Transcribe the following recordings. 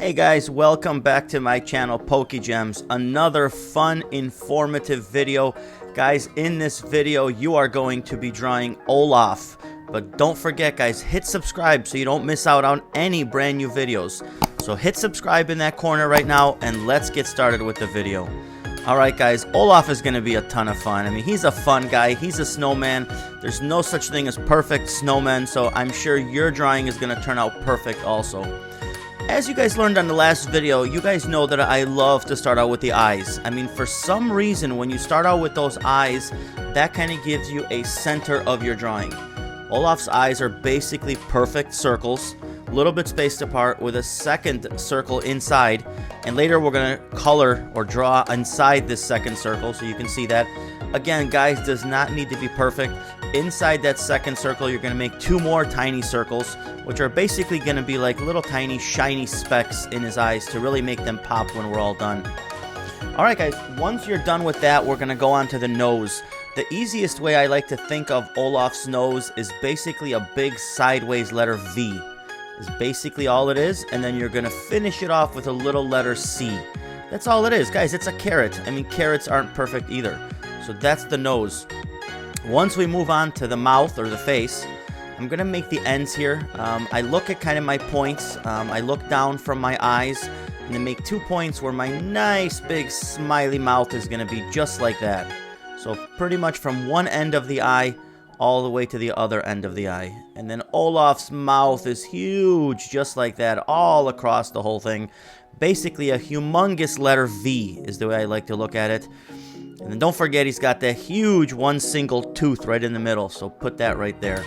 Hey guys, welcome back to my channel Pokegemz. Another fun, informative video. Guys, in this video you are going to be drawing Olaf. But don't forget guys, hit subscribe so you don't miss out on any brand new videos. So hit subscribe in that corner right now and let's get started with the video. Alright guys, Olaf is going to be a ton of fun. I mean, he's a fun guy. He's a snowman. There's no such thing as perfect snowmen, so I'm sure your drawing is going to turn out perfect also. As you guys learned on the last video, you guys know that I love to start out with the eyes. I mean, for some reason, when you start out with those eyes, that kind of gives you a center of your drawing. Olaf's eyes are basically perfect circles, a little bit spaced apart with a second circle inside. And later we're going to color or draw inside this second circle so you can see that. Again, guys, does not need to be perfect. Inside that second circle, you're going to make two more tiny circles, which are basically going to be like little tiny shiny specks in his eyes to really make them pop when we're all done. Alright guys, once you're done with that, we're going to go on to the nose. The easiest way I like to think of Olaf's nose is basically a big sideways letter V. Is basically all it is, and then you're going to finish it off with a little letter C. That's all it is. Guys, it's a carrot. I mean, carrots aren't perfect either. So that's the nose. Once we move on to the mouth or the face, I'm going to make the ends here. I look at kind of my points. I look down from my eyes and then make 2 points where my nice big smiley mouth is going to be just like that. So pretty much from one end of the eye all the way to the other end of the eye. And then Olaf's mouth is huge, just like that, all across the whole thing. Basically a humongous letter V is the way I like to look at it. And then don't forget he's got that huge one single tooth right in the middle, so put that right there.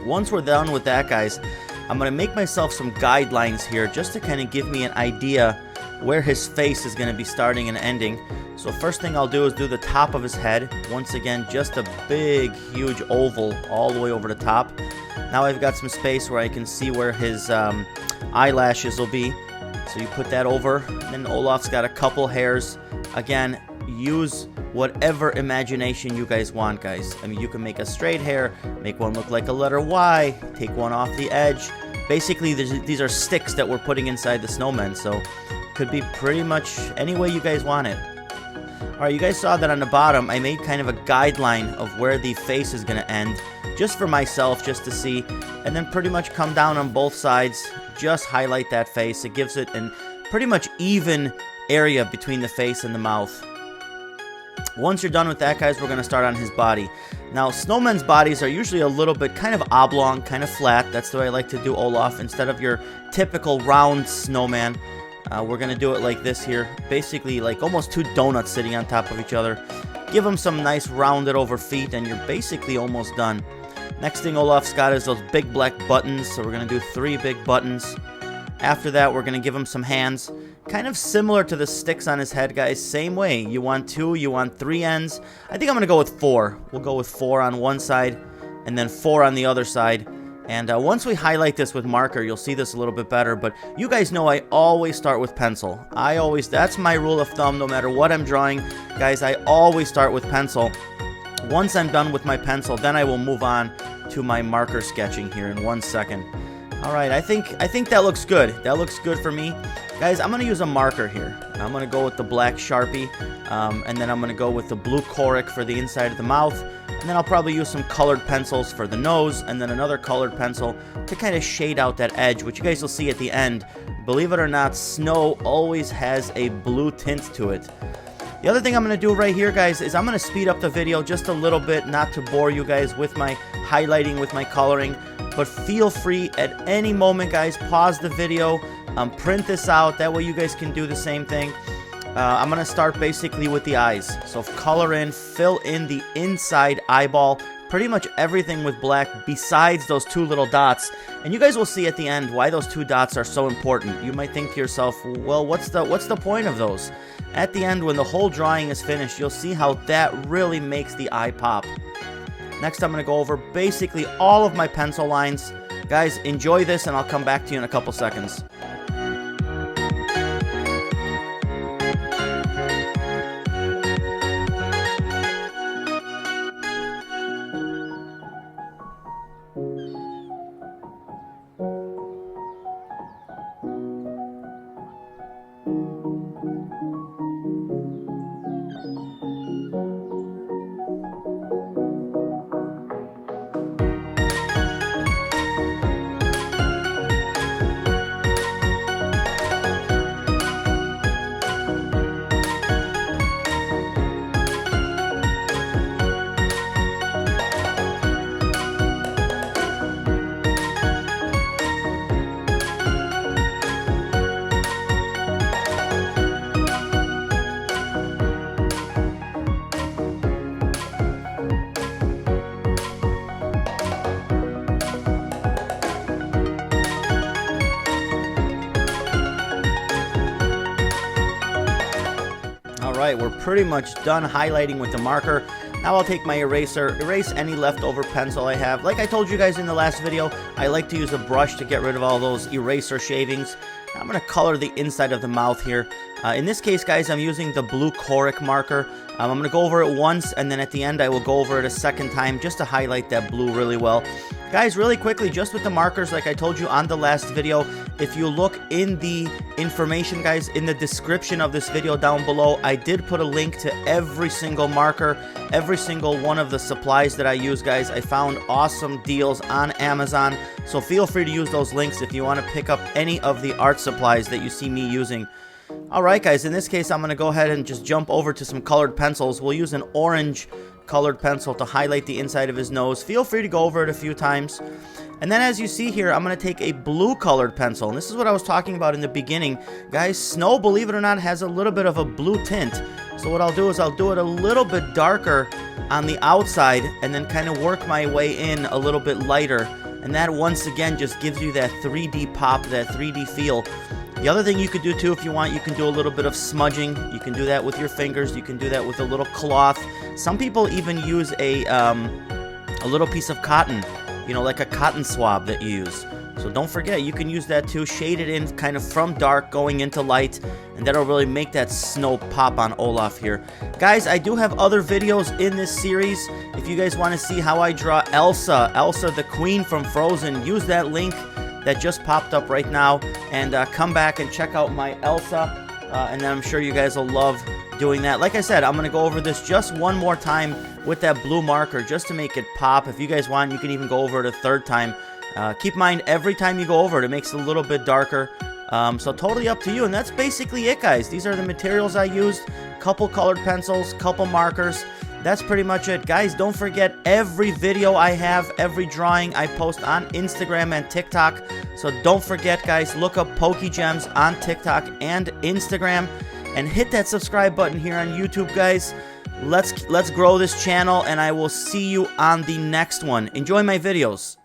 Once we're done with that, guys, I'm going to make myself some guidelines here just to kind of give me an idea where his face is going to be starting and ending. So first thing I'll do is do the top of his head. Once again, just a big, huge oval all the way over the top. Now I've got some space where I can see where his eyelashes will be. So you put that over. And then Olaf's got a couple hairs. Again, use whatever imagination you guys want, guys. I mean, you can make a straight hair, make one look like a letter Y, take one off the edge. Basically, these are sticks that we're putting inside the snowman, so could be pretty much any way you guys want it. Alright, you guys saw that on the bottom, I made kind of a guideline of where the face is going to end, just for myself, just to see, and then pretty much come down on both sides, just highlight that face. It gives it an pretty much even area between the face and the mouth. Once you're done with that, guys, we're going to start on his body. Now, snowmen's bodies are usually a little bit kind of oblong, kind of flat. That's the way I like to do Olaf. Instead of your typical round snowman, we're going to do it like this here. Basically, like almost two donuts sitting on top of each other. Give him some nice rounded over feet, and you're basically almost done. Next thing Olaf's got is those big black buttons. So we're going to do 3 big buttons. After that, we're going to give him some hands. Kind of similar to the sticks on his head, guys. Same way. You want 2, you want 3 ends. I think I'm going to go with 4. We'll go with 4 on one side and then 4 on the other side. And once we highlight this with marker, you'll see this a little bit better. But you guys know I always start with pencil. That's my rule of thumb no matter what I'm drawing. Guys, I always start with pencil. Once I'm done with my pencil, then I will move on to my marker sketching here in 1 second. Alright, I think that looks good. That looks good for me. Guys, I'm going to use a marker here. I'm going to go with the black Sharpie, and then I'm going to go with the blue Coric for the inside of the mouth, and then I'll probably use some colored pencils for the nose, and then another colored pencil to kind of shade out that edge, which you guys will see at the end. Believe it or not, snow always has a blue tint to it. The other thing I'm going to do right here, guys, is I'm going to speed up the video just a little bit, not to bore you guys with my highlighting, with my coloring. But feel free at any moment, guys, pause the video, print this out. That way you guys can do the same thing. I'm going to start basically with the eyes. So color in, fill in the inside eyeball, pretty much everything with black besides those 2 little dots. And you guys will see at the end why those 2 dots are so important. You might think to yourself, well, what's the point of those? At the end, when the whole drawing is finished, you'll see how that really makes the eye pop. Next, I'm going to go over basically all of my pencil lines. Guys, enjoy this, and I'll come back to you in a couple seconds. Alright, we're pretty much done highlighting with the marker. Now I'll take my eraser, erase any leftover pencil I have. Like I told you guys in the last video, I like to use a brush to get rid of all those eraser shavings. I'm going to color the inside of the mouth here. In this case, guys, I'm using the blue Coric marker. I'm going to go over it once, and then at the end I will go over it a second time just to highlight that blue really well. Guys, really quickly, just with the markers, like I told you on the last video, if you look in the information, guys, in the description of this video down below, I did put a link to every single marker, every single one of the supplies that I use, guys. I found awesome deals on Amazon, so feel free to use those links if you want to pick up any of the art supplies that you see me using. Alright, guys, in this case, I'm going to go ahead and just jump over to some colored pencils. We'll use an orange colored pencil to highlight the inside of his nose. Feel free to go over it a few times. And then as you see here, I'm going to take a blue colored pencil. And this is what I was talking about in the beginning. Guys, snow, believe it or not, has a little bit of a blue tint. So what I'll do is I'll do it a little bit darker on the outside and then kind of work my way in a little bit lighter. And that once again just gives you that 3D pop, that 3D feel. The other thing you could do too, if you want, you can do a little bit of smudging. You can do that with your fingers. You can do that with a little cloth. Some people even use a little piece of cotton, you know, like a cotton swab that you use. So don't forget, you can use that too. Shade it in kind of from dark going into light, and that'll really make that snow pop on Olaf here. Guys, I do have other videos in this series. If you guys want to see how I draw Elsa the queen from Frozen, use that link that just popped up right now, and come back and check out my Elsa, and then I'm sure you guys will love doing that. Like I said, I'm going to go over this just one more time with that blue marker just to make it pop. If you guys want, you can even go over it a third time. Keep in mind, every time you go over it, it makes it a little bit darker. So totally up to you, and that's basically it, guys. These are the materials I used. Couple colored pencils, couple markers. That's pretty much it. Guys, don't forget, every video I have, every drawing I post on Instagram and TikTok. So don't forget, guys, look up Pokegemz on TikTok and Instagram. And hit that subscribe button here on YouTube, guys. Let's grow this channel, and I will see you on the next one. Enjoy my videos.